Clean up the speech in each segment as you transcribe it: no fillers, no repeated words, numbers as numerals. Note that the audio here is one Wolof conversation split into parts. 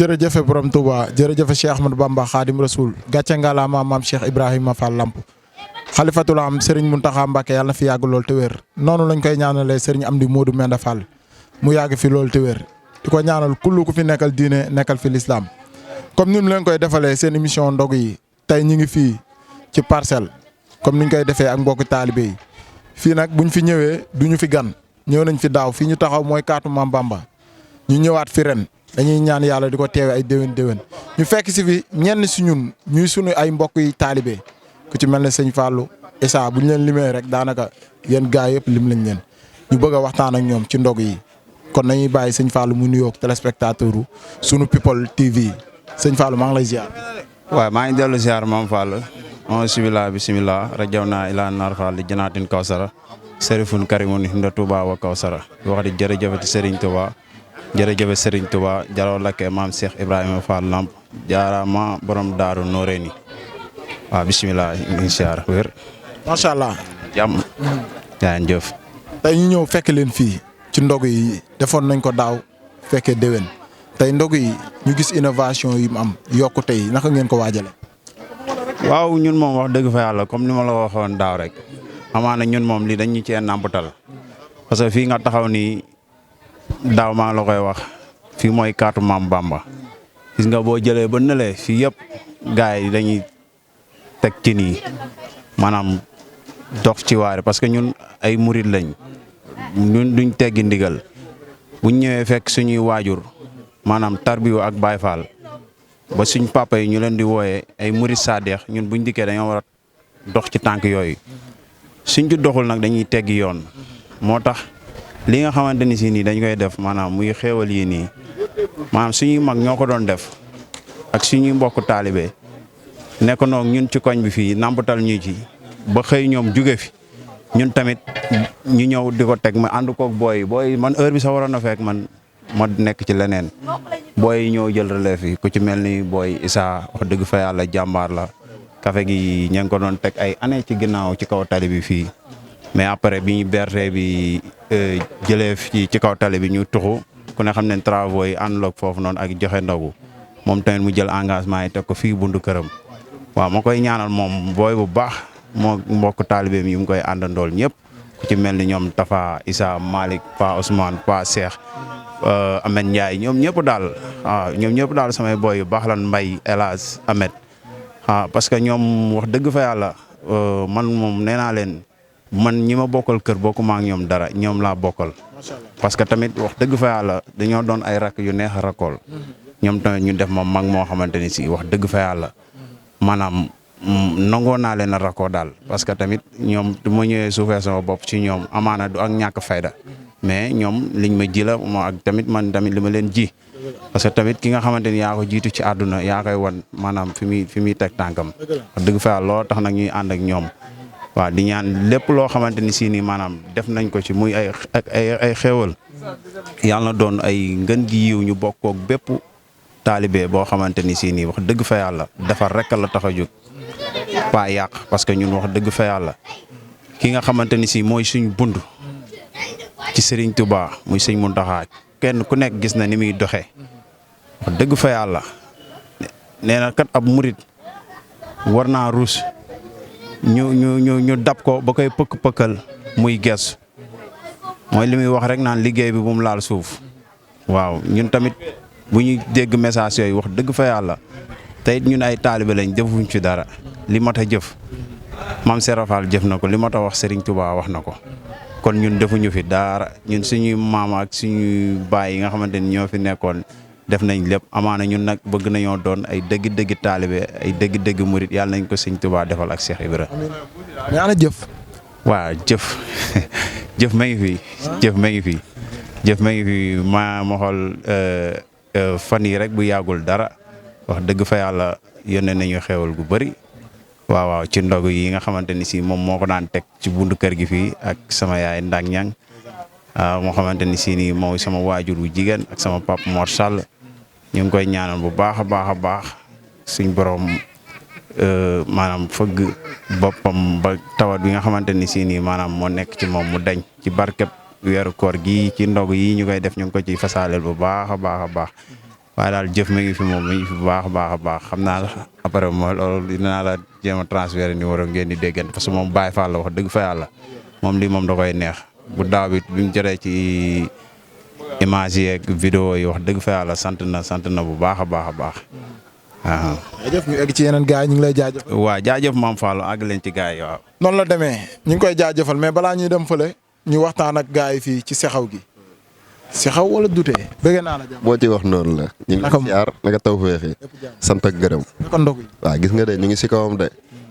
jërëjëfe borom Touba jërëjëfe Cheikh Ahmadou Bamba Khadim Rasoul gàcce ngalaama maam Cheikh Ibrahima Fall Lamp xalifatul am Serigne Mountakha Mbacké yàlla na fi yàgg lool te wér noonu lañ koy ñaanalee Serigne Amdi Modou Menda Fall mu yàgg fi lool te wér di ko ñaanal kullu ku fi nekkal diine nekkal fi l'islam comme ni mu leen koy defalee seen émission ndog yi tey ñi ngi fii ci Parcelles comme niñ koy defee ak mbokki taalibe yi fii nag buñ fi ñëwee duñu fi gan ñëw nañ fi daaw fii ñu taxaw mooy kaatu Maam Bamba ñu ñëwaat fi ren dañuy ñaan yàlla di ko teewe ay déwén ñu fekk si fi ñenn si ñun ñuy sunu ay mbokk yi taalibe ku ci mel ne sëñ Fallou Issa bu ñu leen limee rek daanaka yéen gaa yëpp lim lañ leen ñu bëgg a waxtaan ak ñoom ci ndog yi kon nañuy bàyyi sëñ Fallou mu nuyoog téléspectateur sunu People TV sëñ Fallou maa ngi lay ziar. waaw maa ngi dellu ziar Maam Fall bisimilah rajaw naa ilaa naar Fall di janaatin Kawsara serifun karimun hinda Touba wa Kawsara wax di jërëjëfati Serigne Touba jërëjëf Serigne Touba jaroo lakke maam Cheikh Ibrahima Fall Lamp jaaraama borom daaru Noreyni waaw bisimilah incha wér. macha allah. jàmm. yaa ngi jëf. tey ñu ñëw fekk leen fii ci ndog yi defoon nañ ko daaw fekkee déwén tey ndog yi ñu gis innovation yi mu am yokkute yi naka ngeen ko waajale waaw ñun moom wax dëgg fa yàlla comme ni ma la waxoon daaw rek amaana ñun moom lii dañ ñu cee nàmpatal parce que fii nga taxaw nii. daaw maa la koy wax fii mooy kaatu Maam Bamba gis nga boo jëlee ba nële fii yëpp gars yi dañuy teg ci nii maanaam dox ci waare parce que ñun ay murit lañ ñun duñ teggi ndigal buñ ñëwee fekk suñuy waajur maanaam tarbiyu ak Baay Faal ba suñ papa yi ñu leen di wooyee ay murit saadeex ñun buñ dikkee dañoo war a dox ci tànk yooyu suñ ci doxul nag dañuy teggi yoon moo tax li nga xamante ni si nii dañ koy def maanaam muy xéewal yi nii maanaam suñuy mag ñoo ko doon def ak suñuy mbokk taalibe nekk noog ñun ci koñ bi fii nampatal ñu ci ba xëy ñoom juge fi ñun tamit ñu ñëw di ko teg ma ànd koog booy man heure bi sax waroon na fekk man ma nekk ci leneen booy yi ñëw jël relève yi ku ci mel ni booy Issa wax dëgg fa yàlla jàmbaar la café gi ña ngi ko doon teg ay année ci ginnaaw ci kaw tali bi fii mais après bi ñu bertee bi jëlee fii ci kaw tali bi ñu tuxu ku ne xam ne travaux yi àndaloog foofu noonu ak joxe ndogu moom tamit mu jël engagement yi teg ko fii buntu këram waaw ma koy ñaanal moom booy bu baax moo mbokk taalibe mi mu koy àndandool ñëpp ku ci mel ni ñoom Tafa Issa Malick Pa Ousmane Pa Cheikh Ahmed Ndiaye ñoom ñëpp daal waaw ñoom ñëpp daal samay booy yu baax lan Mbaye El Hadj Ahmed parce que ñoom wax dëgg fa yàlla man moom nee naa leen man ñi ma bokkal kër bokkuma ak ñoom dara ñoom laa bokkal parce que tamit wax dëgg fa yàlla dañoo doon ay rakk yu neex a rakkool ñoom tamit ñu def ma mag moo xamante ni si wax dëgg fa yàlla maanaam nangoo naa leen a rakkoo daal parce que tamit ñoom du ma ñëwee suufee sama bopp ci ñoom amaana du ak ñàkk fayda mais ñoom liñ ma ji la moo ak tamit man tamit li ma leen ji parce que tamit ki nga xamante ni yaa ko jiitu ci àdduna yaa koy wan maanaam fi muy teg tànkam wax dëgg fa yàlla loolu tax nag ñuy ànd ak ñoom waaw di ñaan lépp loo xamante ni si nii maanaam def nañ ko ci muy ay xéewal yàlla na doon ay ngën gi yiw ñu bokkook bépp taalibe boo xamante ni si nii wax dëgg fa yàlla defar rek la tax a jóg pas yàq parce que ñun wax dëgg fa yàlla ki nga xamante ni si mooy suñ bund ci Serigne Touba muy sëñ Mountakha kenn ku nekk gis na ni muy doxee wax dëgg fa yàlla nee na kat ab murit war naa ruus ñu dab ko ba koy pëkk-pëkkal muy gees mooy li muy wax rek naan liggéey bi bu mu laal suuf waaw ñun tamit bu ñu dégg message yooyu wax dëgg fa yàlla te it ñun ay taalibe lañ defuñ ci dara li mat a jëf maam Serafal jëf na ko li mat a wax Serigne Touba wax na ko kon ñun defuñu fi dara ñun suñuy maam ak suñuy baay yi nga xamante ni ñoo fi nekkoon def nañ lépp amaana ñun nag bëgg nañoo doon ay dëgg-dëgg taalibe ay dëgg-dëgg murit yàlla nañ ko sëñ Touba defal ak Cheikh Ibra. mais ana jëf. waaw jëf jëf ma ngi fi. jëf ma ngi fi ma xool fan yi rek bu yàggul dara wax dëgg fa yàlla yónnee nañu xewal gu bëri waaw ci ndog yi nga xamante ni si moom moo ko daan teg ci buntu kër gi fii ak sama yaay Ndak Ñang moo xamante ni si nii mooy sama waajur wu jigéen ak sama papa Mor Sall ñu ngi koy ñaanal bu baax a baax suñ borom maanaam fëgg boppam ba tawat bi nga xamante ni si nii maanaam moo nekk ci moom mu dañ ci barkeb weeru koor gi ci ndog yi ñu koy def ñu ngi ko ci fasaaleel bu baax a baax waaye daal jëf mi ngi fi moom mi ngi fi bu baax a baax xam naa la après mooy loolu dinaa la jéem a transférer numéro ngeen di déggante parce que moom Baye Fall la wax dëgg fa yàlla moom lii moom da koy neex bu daaw bi mu jotee ci image yeeg vidéo yi wax dëgg fa yàlla sant na bu baax a baax. waaw. jaajëf ñu egg ci yeneen gars yi ñu ngi lay jaajëfal. waaw jaajëf maam Fallou àgg leen ci gars yi waaw. noonu la demee ñu ngi koy jaajëfal mais balaa ñuy dem fële ñu waxtaan ak gars yi fii ci sexaw gi sexaw wala dutee. bëgg naa la jàmm. moo ci wax noonu la. ñu ngi siyaar naka taw feexi sant ak gërëm. naka ndog yi. waaw gis nga de ñu ngi si kawam de.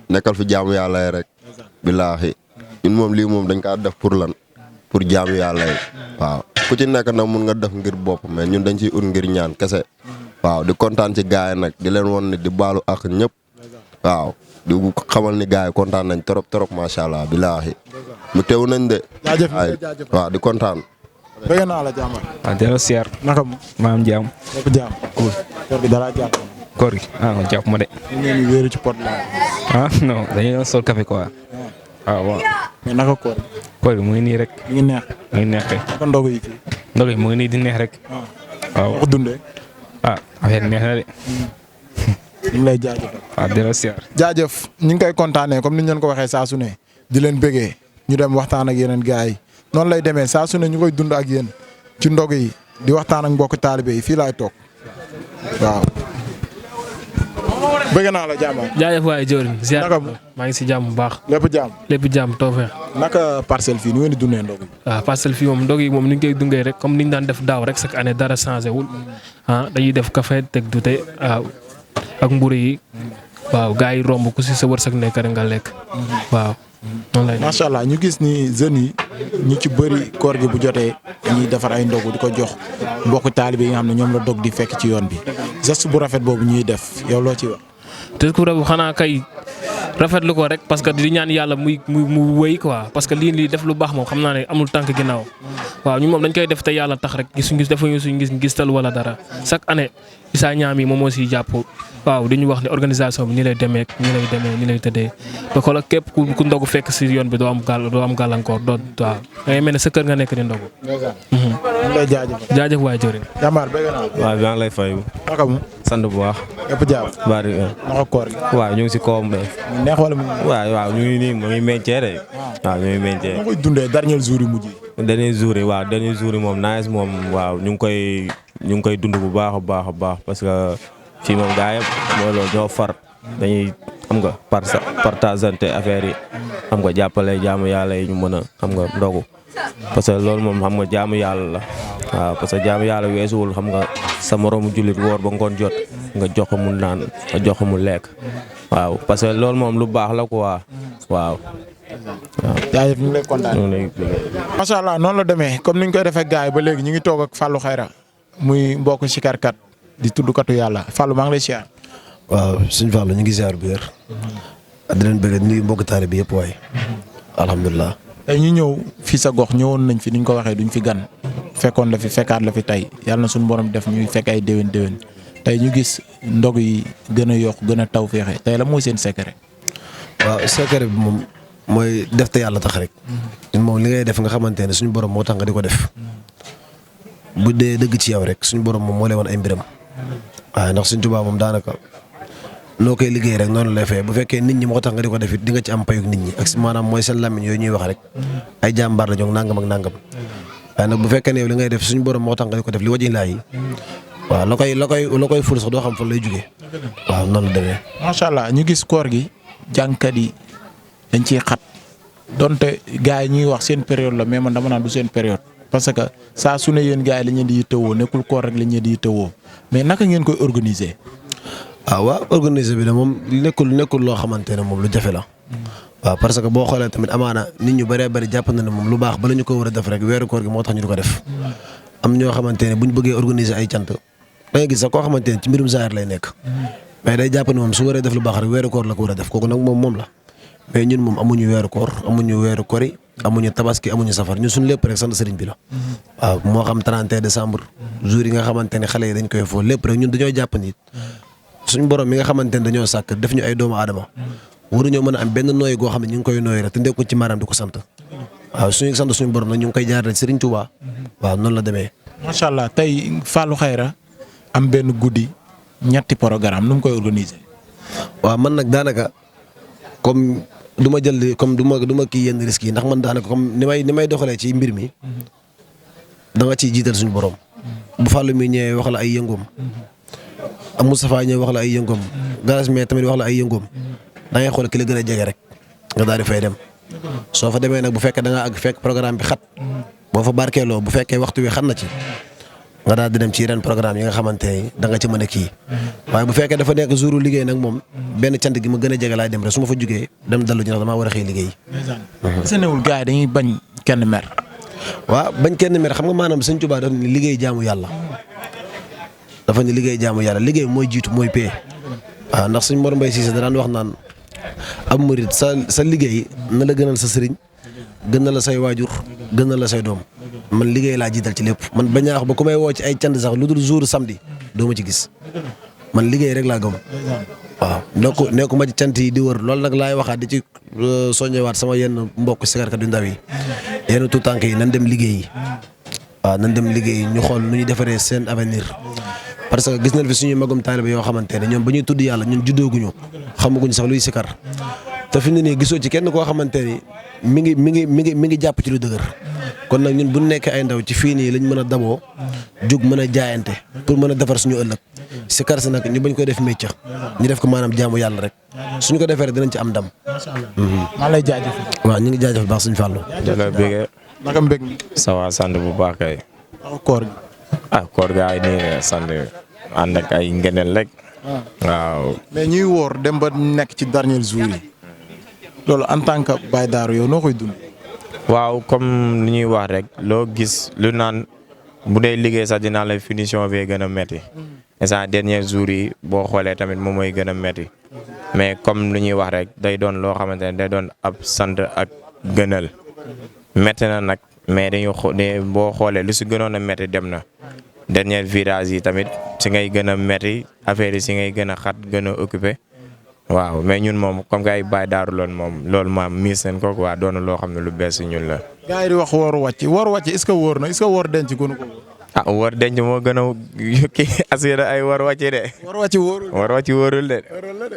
nekkal fi jaamu yàlla yi rek. billaahi ñun moom lii moom dañ kaa def pour lan pour jaamu yàlla yi. waaw ku ci nekk nag mun nga def ngir bopp mais ñun dañ ciy ut ngir ñaan kese. waaw di kontaan ci gars yi nag di leen won ne di baalu ak ñëpp. waaw di xamal ni gars yi kontaan nañ trop macha allah billaahi mu teew nañ de. jaajëf waaw di kontaan. bëgg naa la jàmbaar. waaw delloo siyaar. naka mu. maam jaam. lépp jaam. cool. koor gi dara jàpp. koor gi jàpp ma de. ñu ngi leen di wéeru ci pot la. non dañuy doon sol café quoi. waaw. mais naka koor gi. koor gi mu ngi nii rek. mi ngi neex. mu ngi neex kay. naka ndog yi fii. ndog yi mu ngi nii di neex rek. waaw ko dundee. affaire neex na de. ñu ngi lay jaajëfal. waaw delloo siyaar. jaajëf ñu ngi koy kontaanee comme ni ñu leen ko waxee saa su ne di leen bëggee ñu dem waxtaan ak yeneen gars yi noonu lay demee saa su ne ñu koy dund ak yéen ci ndog yi di waxtaan ak mbokk taalibe yi fii laay toog waaw. bëgg naa la jàmbaar. jaajëf waaye Diori. ziar naka mu. maa ngi si jàmm bu baax. lépp jàmm. lépp jàmm tawfeex. naka parcelle fii nu ngeen di dundee ndog yi. waaw parcelle fii moom ndog yi moom ni ñu koy dundee rek comme ni ñu daan def daaw rek chaque année dara changé wul dañuy def café teg dute waaw ak mburu yi waaw gars yi romb ku si sa wërsëg nekk rek nga lekk waaw. noonu lay macha allah ñu gis ni jeunes yi ñu ci bëri koor gi bu jotee ñuy defar ay ndogu di ko jox mbokk taalibe yi nga xam ne ñoom la dog di fekk ci yoon bi geste bu rafet boobu ñuy def yow loo ci wax. te ku rabu xanaa kay rafetlu ko rek parce que di ñaan yàlla mu wéy quoi parce que lii def lu baax moom xam naa ne amul tànk ginnaaw waaw ñun moom dañ koy def te yàlla tax rek gisuñu defuñu suñu gistal wala dara chaque année Issa Niang yi moom moo siy jàpp waaw di ñu wax ne organisation bi ni lay demee ni lay tëddee ba xoolal képp ku ndogu fekk si yoon bi doo am gàllankoor waaw da ngay mel ne sa kër nga nekk di ndogu. ñu lay jaajëfal. jaajëf waay Diori. jàmbaar bëgg naa. waaw maa ngi lay fay. naka mu. sant bu baax. lépp jàmm. bari naka koor gi. waaw ñu ngi si kawam de. mu neex wala mu ngi. waaw ñu ngi nii mu ngi meñcee de. waaw ñu ngi meñcee. ma koy dundee dernier jour yi mujj yi. dernier jour yi moom nice moom waaw ñu ngi koy dund bu baax a baax parce que fii moom gaa yëpp mooy loolu ñoo far dañuy xam nga partageante affaire yi xam nga jàppale jaamu yàlla yi ñu mën a xam nga ndogu parce que loolu moom xam nga jaamu yàlla la waaw parce que jaamu yàlla weesuwul xam nga sa moromu jullit woor ba ngoon jot nga jox ko mu naan nga jox ko mu lekk waaw parce que loolu moom lu baax la quoi waaw. jaajëf ñu ngi lay kontaan. macha allah noonu la demee comme ni ñu koy defee gars yi ba léegi ñu ngi toog ak Fallou Khayra muy mbokk sikarkat di tuddkatu yàlla Fallou maa ngi lay siyaar. waaw suñu Fallou ñu ngi siyaar bu wér. di leen bëgg nuyu mbokk taalibe bi yëpp waaye. alhamdulilah. tey ñu ñëw fii sa gox ñëwoon nañ fi ni ñu ko waxee duñ fi gan fekkoon la fi fekkaat la fi tey yàlla na suñu borom def ñuy fekk ay déwén tey ñu gis ndog yi gën a yokk gën a taw féexe tey la mooy seen secret. waaw secret bi moom mooy def te yàlla tax rek. moom li ngay def nga xamante ne suñu borom moo tax nga di ko def. bu dee dëgg ci yow rek suñu borom moom moo lay woon ay mbiram. waaye ndax suñ Tuubaa moom daanaka noo koy liggéey rek noonu lay fay bu fekkee nit ñi moo tax nga di ko def it di nga ci am payug nit ñi ak maanaam mooy seen làmmiñ yooyu ñuy wax rek ay jàmbaar la ñoom nangam ak nangam. waaye nag bu fekkee ne yow li ngay def suñu borom moo tax nga di ko def li waji laa yi waaw la koy ful sax doo xam fan lay jugee. waaw noonu la demee. macha allah ñu gis koor gi jànkat yi dañ ciy xat donte gars yi ñuy wax seen période la mais man dama naan du seen période. parce que saa su ne yéen gars yi la ñu di yittewoo nekkul koor rek la ñu di yittewoo mais naka ngeen koy organiser. waaw organiser bi de moom nekkul loo xamante ne moom lu jafe la. waaw parce que boo xoolee tamit amaana nit ñu bëree bëri jàpp na ne moom lu baax bala ñu ko war a def rek weeru koor gi moo tax ñu di ko def. am ñoo xamante ne bu ñu bëggee organiser ay cant da ngay gis sax koo xamante ne ci mbirum zaahir lay nekk. mais day jàpp ne moom su waree def lu baax rek weeru koor la ko war a def kooku nag moom la mais ñun moom amuñu weeru koor amuñu weeru kori amuñu tabaski amuñu safar ñun suñu lépp rek sant sëriñ bi la. waaw moo xam 31 décembre jour yi nga xamante ne xale yi dañ koy foo lépp rek ñun dañoo jàpp ni suñu borom mi nga xamante ne dañoo sàkk def ñu ay doomu aadama waruñoo mën a am benn nooyi goo xam ne ñu ngi koy nooyi rek te ndekkuñ ci maanaam di ko sant waaw suñu sant suñu borom nag ñu ngi koy jaarale Sëriñ Tuubaa waaw noonu la demee. macha allah tey Fallou Khayra am benn guddi ñetti programme nu mu koy organiser. waaw man nag daanaka comme du ma jël comme du ma kii yenn risques yi ndax man daanaka comme ni may doxalee ci mbir mi da nga ciy jiital suñu borom. bu Fallou mi ñëwee wax la ay yëngoom. am Moustapha ñëwee wax la ay yëngoom. Galas mais tamit wax la ay yëngoom. da ngay xool ki la gën a jege rek nga daal di fay dem. soo fa demee nag bu fekkee da ngaa àgg fekk programme bi xat boo fa barkeeloo bu fekkee waxtu wi xat na ci nga daal di dem ci yeneen programme yi nga xamante ne da nga ci mën a kii. waaye bu fekkee dafa nekk jouru liggéey nag moom benn cant gi ma gën a jege laay dem rek su ma fa jugee dem dallu ji ndax damaa war a xëy liggéey. gis newul gars yi dañuy bañ kenn mer. waaw bañ kenn mer xam nga maanaam Sëñ Tuubaa dafa ni liggéey jaamu yàlla. dafa ni liggéey jaamu yàlla liggéey mooy jiitu mooy pay. waaw ndax suñ Mor Mbaye Cissé da daan wax naan ab murid sa liggéey na la gënal sa sëriñ gënal la say waajur gënal la say doom man liggéey laa jiital ci lépp man bañ a wax ba ku may woo ci ay cant sax lu dul jour samedi doo ma ci gis man liggéey rek laa gëm. waaw nekku ma ci cant yi di wër loolu nag laay waxaat di ci soññewaat sama yenn mbokk sikarkat yu ndaw yi yenn tout tànk yi nan dem liggéey waaw nan dem liggéey ñu xool nu ñuy defaree seen avenir. parce que gis nañ fi suñuy magum taalibe yoo xamante ne ñoom ba ñuy tudd yàlla ñun juddooguñu xamaguñ sax luy sikar te fi mu ne nii gisoo ci kenn koo xamante ni mi ngi jàpp ci lu dëgër kon nag ñun bu nekkee ay ndaw ci fii nii lañ mën a daboo jug mën a jaayante pour mën a defar suñu ëllëg sikar si nag ñu bañ koy def métier ñu def ko maanaam jaamu yàlla rek suñu ko defee rek dinañ ci am ndam. macha allah maa lay jaajëfal. waaw ñu ngi jaajëfal baax suñu fàllu. jërëjëf Bigué. naka mbég mi. ça va sant bu baax kay. koor gi. koor gaa yi nii ne sant ànd ak ay ngeneel rek. waaw. mais ñuy woor dem ba nekk ci dernier jour yi loolu en tant que Baye Darou yow noo koy dund. waaw comme li ñuy wax rek loo gis lu naan bu dee liggéey sax dinaa la finition bee gën a metti instant dernier jour yi boo xoolee tamit moom mooy gën a metti mais comme lu ñuy wax rek day doon loo xamante ne day doon ab sant ak gënal metti na nag mais boo xoolee lu si gënoon a metti dem na. dernier virage yi tamit si ngay gën a metti affaire yi si ngay gën a xat gën a occupé waaw mais ñun moom comme que ay Baye Darou loon moom loolu maam miis nañ ko waa doon loo xam ne lu bees si ñun la. gars yi di wax wóoru wàcc est-ce que wóor na est-ce que wóor denc gënu ko wóor. wóor denc moo gën a kii assuré ay wóor wàcc de. wóor wàcc wóorul. wóor wàcc wóorul de.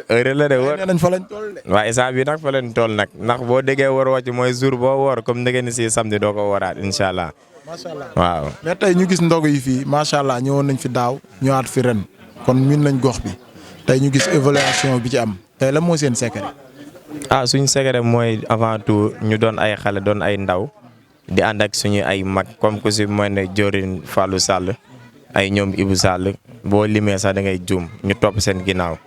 heure la de wóor nañ fa lañ toll de. waaw instant bi nag fa lañ toll nag ndax boo déggee wóor wàcc mooy jour boo woor comme ndege ni si samedi doo ko wóoraat incha allah. macha allah waaw. mais tey ñu gis ndog yi fii macha allah ñëwoon nañ fi daaw ñëwaat fi ren kon miin nañ gox bi tey ñu gis évaluation bi ci am tey la moo seen secret. suñ secret mooy avant tout ñu doon ay xale doon ay ndaw di ànd ak suñu ay mag comme ku si mooy ne Diorin Fallou Sall ay ñoom Ibou Sall boo limee sax da ngay juum ñu topp seen ginnaaw.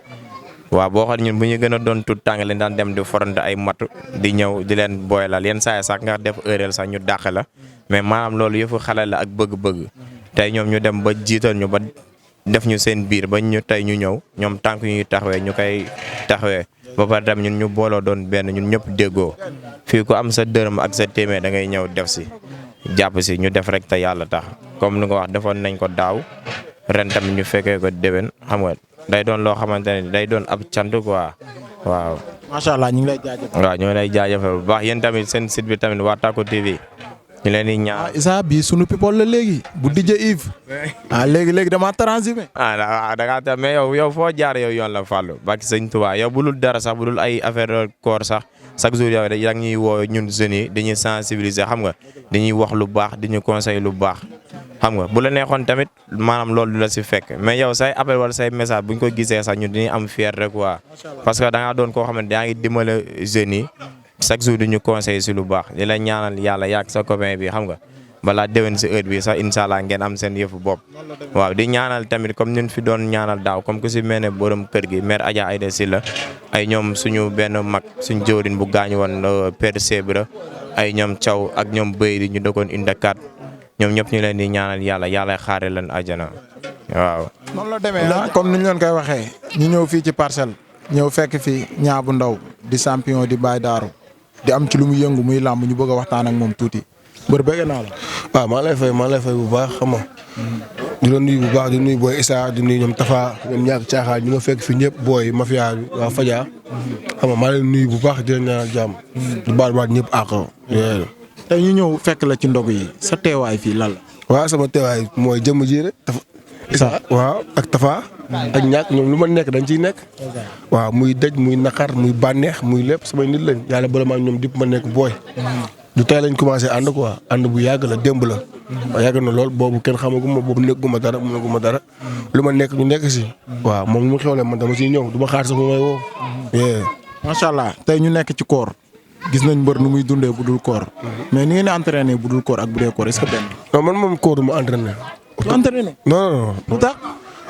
waaw boo xam ñun bu ñu gën a doon tuut tàng leen daan dem di forante ay matu di ñëw di leen boylal yenn saa yi sax nga def heurel sax ñu dàq la mais maanaam loolu yëfu xale la ak bëgg-bëgg tey ñoom ñu dem ba jiital ñu ba def ñu seen biir ba ñu tey ñu ñëw ñoom tànk ñuy taxawee ñu koy taxawee ba pare tam ñun ñu booloo doon benn ñun ñëpp déggoo fii ku am sa dërëm ak sa téeméer da ngay ñëw def si jàpp si ñu def rek te yàlla tax comme lu nga wax defoon nañ ko daaw ren tamit ñu fekkee ko déwén xam nga day doon loo xamante ne day doon ab cant quoi waaw. macha allah ñu ngi lay jaajëfal. waaw ñu ngi lay jaajëfal bu baax yéen tamit seen site bi tamit waa Tako TV ñu leen di ñaan. Issa bii sunu people la léegi bu DJ Yves. léegi damaa transhumé. da ngaa tax mais yow foo jaar yow yoon la Fallou baki sëñ Tuubaa yow bu dul dara sax bu dul ay affaire koor sax chaque jour yow da ñuy woo ñun jeunes yi dañuy sensibiliser xam nga dañuy wax lu baax dañuy conseil lu baax. xam nga bu la neexoon tamit maanaam loolu du la si fekk mais yow say appel wala say message bu ñu ko gisee sax ñun dañuy am fier rek quoi parce que da ngaa doon koo xam ne yaa ngi dimbale jeunes yi chaque jour du ñu conseil si lu baax di la ñaanal yàlla yàgg sa copain bi xam nga balaa déwén si heure bi sax incha allah ngeen am seen yëfu bopp. waaw di ñaanal tamit comme ñun fi doon ñaanal daaw comme ku si mel ne borom kër gi mère Adja Aïda Sylla ay ñoom suñu benn mag suñu jëwriñ bu gaañu woon Père Sebra ay ñoom Thiaw ak ñoom Béy ñu dëkkoon Indakat ñoom ñëpp ñu leen di ñaanal yàlla xaare leen àjjana waaw. noonu la demee comme ni ñu leen koy waxee ñu ñëw fii ci Parcelles ñëw fekk fi Niang bu Ndaw di champion di Baye Darou di am ci lu mu yëngu muy làmb ñu bëgg a waxtaan ak moom tuuti mbër bëgg naa la. waaw maa lay fay bu baax xam nga di la nuyu bu baax di nuyu booy Issa di nuyu ñoom Tafa ñoom ñàkk caaxaan ñu ma fekk fi ñëpp booy mafia bi waa Fadia xam nga maa leen nuyu bu baax di leen ñaanal jàmm di baat ñëpp àq. tey ñu ñëw fekk la ci ndog yi sa teewaay fii lan la. waaw sama teewaay mooy jëmm ji rek Issa waaw ak Tafa. ak ñàkk ñoom lu ma nekk dañ ciy nekk. waaw muy dëj muy naqar muy bànneex muy lépp samay nit lañ yàlla boole ma ñoom dipp ma nekk booy. du tey lañ commencé ànd quoi ànd bu yàgg la démb la. waaw yàgg na lool boobu kenn xamaguma boobu nekkuma dara mënaguma dara. lu ma nekk ñu nekk si. waaw moom lu mu xewle man dama siy ñëw du ma xaar sax mu may woo. macha allah tey ñu nekk ci koor gis nañ mbër nu muy dundee bu dul koor. mais ni ngeen di entraîné bu dul koor ak bu dee koor est-ce que benn. non man moom koor du ma entraîné. du entraîné. non. lu tax.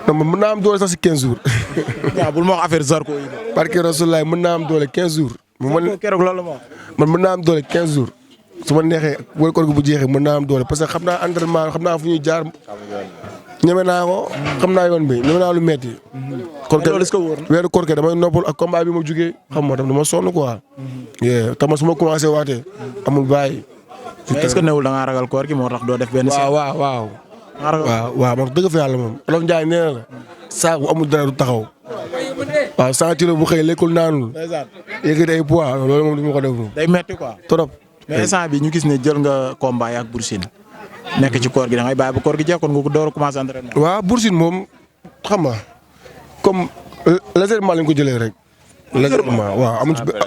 non man mën naa am doole sax si 15 jours. waaw bul ma wax affaire Zarko yi de. parce que Rasulullah mën naa am doole 15 jours. keroog loolu la ma wax. man mën naa am doole 15 jours. su ma neexee wala koor gi bu jeexee mën naa am doole parce que xam naa entraînement xam naa fu ñuy jaar. ñeme naa ko. xam naa yoon bi ñeme naa lu metti. kon loolu est-ce que wóor na. weeru koor gi damay noppal ak combat bi ma jugee. xam nga dama sonn quoi. tamit su ma commencé waatee amul bàyyi. mais est-ce que newul da ngaa ragal koor gi moo tax doo def benn. waaw. waaw man dëgg fa yàlla moom Olof Ndiaye nee na la saa bu amul dara du taxaw. waaw 100 kilos bu xëy lekkul naanul. yëkkati ay poids loolu moom du ma ko def. day metti quoi. trop. mais instant bi ñu gis ne jël nga combat yi ak Bour Sine nekk ci koor gi da ngay bàyyi ba koor gi jeexoon nga ko door a commencé entraînement. waaw Bour Sine moom xam nga comme légèrement lañ ko jëlee rek. légèrement waaw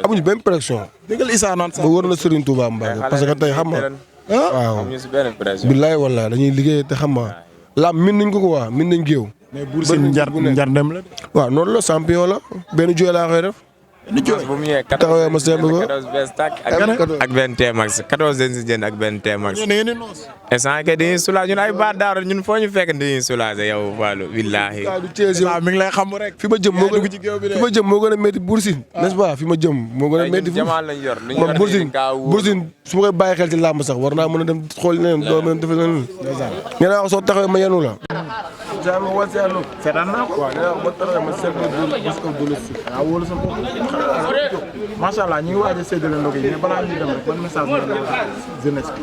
amuñu benn pression. dëggal Issa naan sax ba wër na Serigne Touba Mbacké parce que tey xam nga. waaw billaay wallaay dañuy liggéey te xam nga lam min nañ ko waa min nañ géew. mais Bour Sine njar dem la. waaw noonu la champion la benn jooy laa koy def. bu mu ñëwee 14 bees tàkk ak benn T-Max 14 dañ si jënd ak benn T-Max. instant que dañuy soulager ñun ay baat daara ñun foo ñu fekk dañuy soulager yow Fallou billaahi. mi ngi lay xam rek. fi ma jëm moo gën a métti Bour Sine n'est-ce pas fi ma jëm moo gën a métti. jamono lañ yor lu ñu man Bour Sine su ma koy bàyyi xel ci làmb sax war naa mën a dem xool leneen doo mën a defee leneen. nee naa ko soo taxawee ma yenu la. jaa ma wàcce àll. seetaan naa ko. waaw nee naa ko ba taxawee ma seetlu macha allah ñu ngi waaj a séddale ndog yi mais balaa ñuy dem rek ban message la jeunesse bi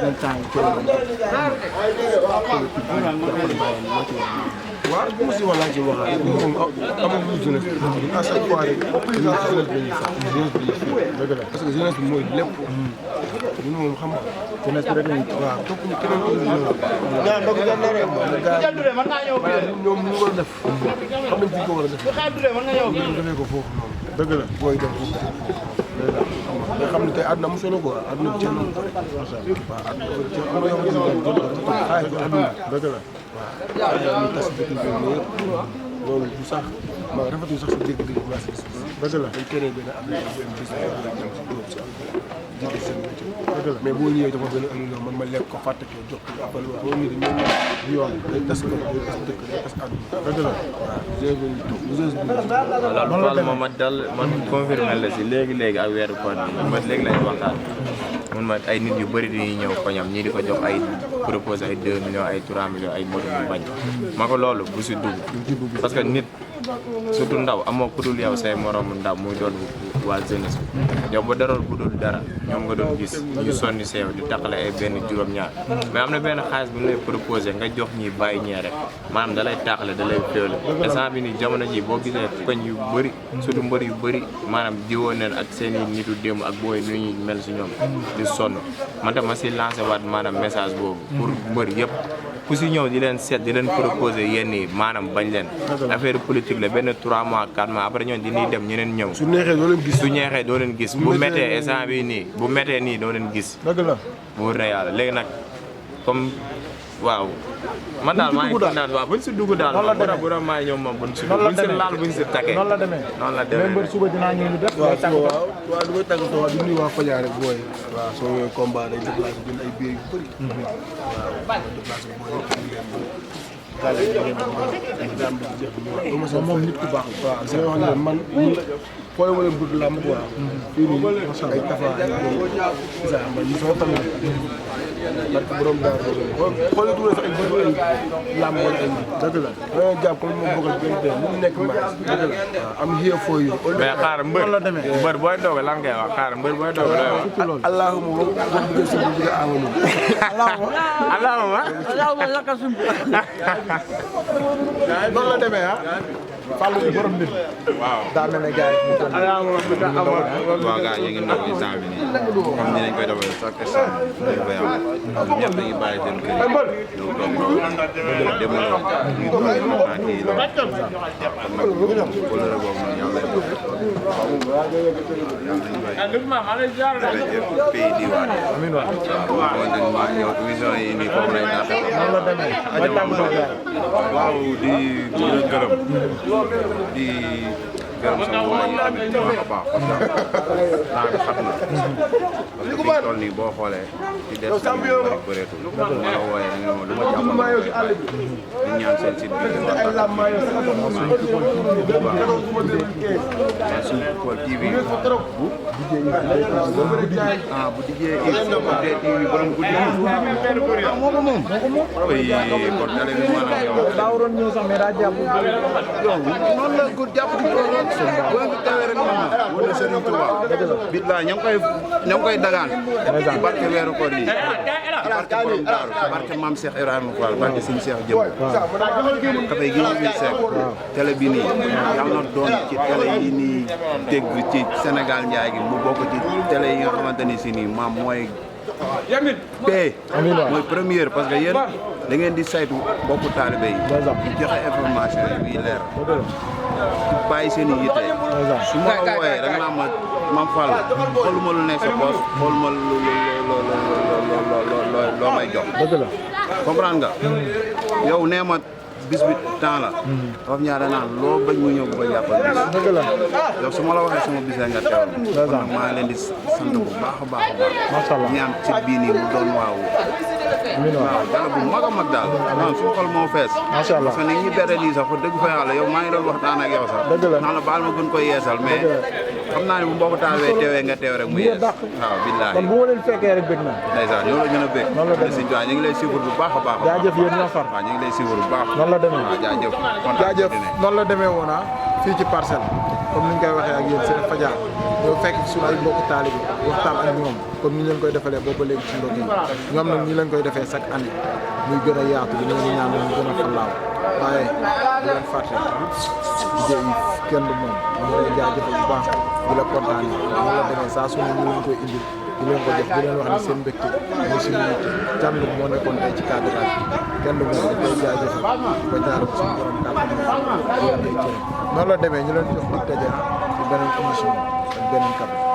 ñun temps yi coono waaw li ma si wax laa ci waxaat moom amul lu jeunesse bi à chaque fois rek jeunesse bi parce que jeunesse bi mooy lépp ñun moom xam nga jeunesse bi rek lañu waaw topp ñu keneen ko ñoom ñu war a def xam nañ fi ko war a def ñu defee ko foofu noonu dëgg la booy def nga xam ne tey àdduna am solo quoi àdduna bi ceeb waaw àdduna bi ceeb am na yoo xam ne dëgg la waaw ñu tas dëkk bi yëpp loolu du sax ma rafetul sax sa dégg-dégg bu baax dëgg la dañ keneen benn am benn bis mais boo ñëwee dafa benn am man ma lekk ko fàtte ko jox ko après boo ñëwee ñoom du yoon day tas ko day tas dëkk day tas àdduna dëgg la waaw loolu moom ma dal man confirmé la si léegi ak weeru koor bi ma léegi lañ waxtaan mun ma ay nit yu bëri dañuy ñëw koñam ñii di ko jox ay proposé ay 2 millions ay 3 millions ay mbir mu bañ ma ko loolu bu si dugg parce que nit surtout ndaw amoo ku dul yow say moromu ndaw muy doon waa jeunesse bi yow ba darool bu dul dara ñoom nga doon gis ñu sonni seew di taqale ay benn juróom-ñaar mais am na benn xaalis bu ñu lay proposé nga jox ñi bàyyi ñee rek maanaam da lay taqale da lay féewle instant bi nii jamono ji boo gisee koñ yu bëri surtout mbër yu bëri maanaam jiwoon neen ak seen i nitu démb ak booy nu ñuy mel si ñoom di sonn man tam ma si lancé waat maanaam message boobu pour mbër yëpp ku si ñëw di leen seet di leen proposé yenn yi maanaam bañ leen affaire politique la benn 3 mois 4 mois après ñoom dañuy dem ñeneen ñëw su neexee doo leen gis bu méttee instant bi nii bu méttee nii doo leen gis dëgg la wóor na yàlla léegi nag comme waaw man daal maa ngi kontaan waaw buñ si dugg daal bu doon maa ñëw moom buñ si laal buñ si takkee noonu la demee mais suba dinaa ñëw ñu def waaw du may tàggatoo di nuyu waa Fadia rek booy waaw soo ñëwee combat day déplacé jënd ay billets yu bëri waaw déplacé booy moom nit ku baax la waaw c'est wax ne man fooy wala bëgg làmb quoi fii nii ay tafa ay man ñi sama famille parce que borom daal xooli tuure sax ay bëri ay làmb wala ay dëgg la danga jàpp comme moom bëggal benn benn mu nekk ma dëgg la waaw am here for you mais xaar mbër booy doog lan ngay wax xaar mbër booy doog looy wax allahuma wax dëgg sa bëgg a amanu allahuma noonu la demee ah Fallou bi borom mbir. waaw daa mel ne gars yi ñu toll waaw gars yi ñu ngi ndaw instant bi nii comme ni lañ koy defee chaque instant dañu koy am ñëpp dañuy bàyyi seen kër yi ñëw toog dem na ñu toog naa kii la kon nag kóllëre boobu nag yàlla lay def pays diwaan amiin waay. waaw xamante ni maa yow émission yi nii foofu lay naata noonu la demee. waaw di gën a gërëm di gërëm sama waa yi tamit bu baax a baax parce que temps bi xat na parce que fi ñu toll nii boo xoolee ci des na ñu bëri bëreetul ma la wooyee da nga ma lu ma jàppale di ñaan seen site bi di suñu People TV bu dijee TV borom guddi moo ko moom kon télé bi maanaam yow daa waroon ñëw sax mais daa jàpp. yow noonu la góor jàpp di ko boo fi tawee rek mën na wala Serigne Touba billaay ña ngi koy dagaan ci barke weeru koor yi barke borom daaru barke maam Cheikh Ibrahima Fall barke Serigne Cheikh jëm dafay gi ñu fi seek télé bi nii yàlla na doon ci télé yi nii dégg ci Sénégal njaay gi mu bokk ci télé yi nga xamante ni si nii maam mooy mooy première parce que yéen da ngeen di saytu bokku taalibe yi di joxe information yi leer di bàyyi seen i yitte su ma la wooyee da nga naa ma Mame Fall xooluma lu nekk sa poos xooluma loo may jox comprendre nga yow nee ma bis bi temps la dafa ñaare naan loo bañ mu ñëw ba yàppal bis yow su ma la waxee sama bis la nga teewal kon nag maa ngi leen di sant bu baax a baax a baax macha allah ñaan ci bii nii mu doon waaw dara bu mag a mag daal non suñu xol moo fees macha allah parce que ni ñu berde nii sax fa dëgg fa yàlla yow maa ngi doon waxtaan ak yow sax naan la baal ma gën koy yeesal mais xam naa ne bu mbokk taawee teewee nga teew rek mu yees waaw billaahi kon bu ma leen fekkee rek bëgg naa. ndeysaan ñoo la gën a bëgg noonu la demee Sëñ Tuubaa ñu ngi lay suivre bu baax a baax jaajëf yéen ñoo far. waaw ñu ngi lay suivre bu baax noonu la demee. waaw jaajëf jaajëf noonu la demee woon fii ci parcelle comme ni ñu koy waxee ak yéen Sene Fadia ñoo fekk suñu ay mbokku taalibe waxtaan ak ñoom comme ni ñu leen koy defalee boobu ba léegi ci mbokk yi ñoom nag ñi leen koy defee chaque année muy gën a yaatu di leen ñaan ñu gën a fallaaw waaye di leen fàtte DJ Yves kenn du moom ñu lay jaajëfal bu baax di la kontaan noonu la demee saa su ne ñu leen koy indi di leen ko jox di leen wax ne seen mbégte mooy suñu yitte Thiandoum moo nekkoon tey ci cadrage kenn du moom dañ koy jaajëfal ba jaar ko suñu borom kàttan noonu la demee ñu leen jox dig daje ci beneen émission ak beneen kàddu